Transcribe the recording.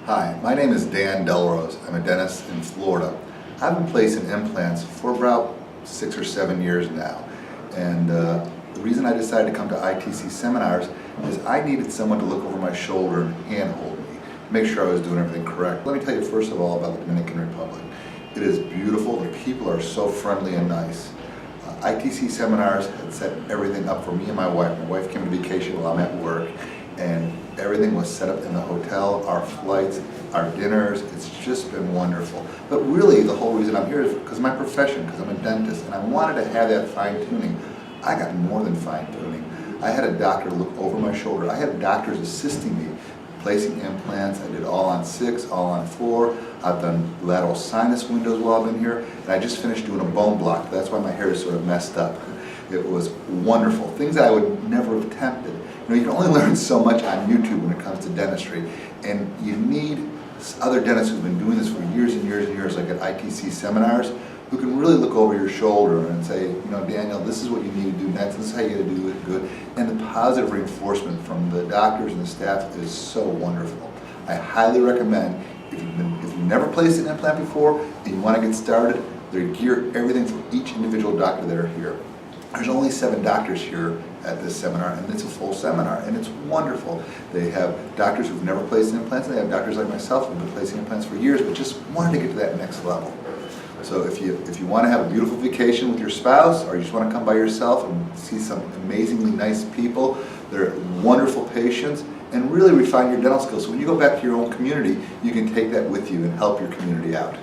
Hi, my name is Dan Delrose. I'm a dentist in Florida. I've been placing implants for about 6 or 7 years now. And the reason I decided to come to ITC seminars is I needed someone to look over my shoulder and handhold me, make sure I was doing everything correct. Let me tell you first of all about the Dominican Republic. It is beautiful. The people are so friendly and nice. ITC seminars had set everything up for me and my wife. My wife came to vacation while I'm at work, and everything was set up in the hotel, our flights, our dinners. It's just been wonderful. But really, the whole reason I'm here is because of my profession, because I'm a dentist, and I wanted to have that fine-tuning. I got more than fine-tuning. I had a doctor look over my shoulder. I had doctors assisting me, placing implants. I did all on 6, all on 4. I've done lateral sinus windows while I've been here, and I just finished doing a bone block. That's why my hair is sort of messed up. It was wonderful. Things that I would never have attempted. You know, you can only learn so much on YouTube when it comes to dentistry, and you need other dentists who've been doing this for years and years and years, like at ITC seminars, who can really look over your shoulder and say, you know, Daniel, this is what you need to do next, this is how you got to do it good. And the positive reinforcement from the doctors and the staff is so wonderful. I highly recommend, if you've never placed an implant before and you want to get started, they gear everything for each individual doctor that are here. There's only 7 doctors here at this seminar, and it's a full seminar, and it's wonderful. They have doctors who've never placed implants, and they have doctors like myself who've been placing implants for years, but just wanted to get to that next level. So if you want to have a beautiful vacation with your spouse, or you just want to come by yourself and see some amazingly nice people, they're wonderful patients, and really refine your dental skills. So when you go back to your own community, you can take that with you and help your community out.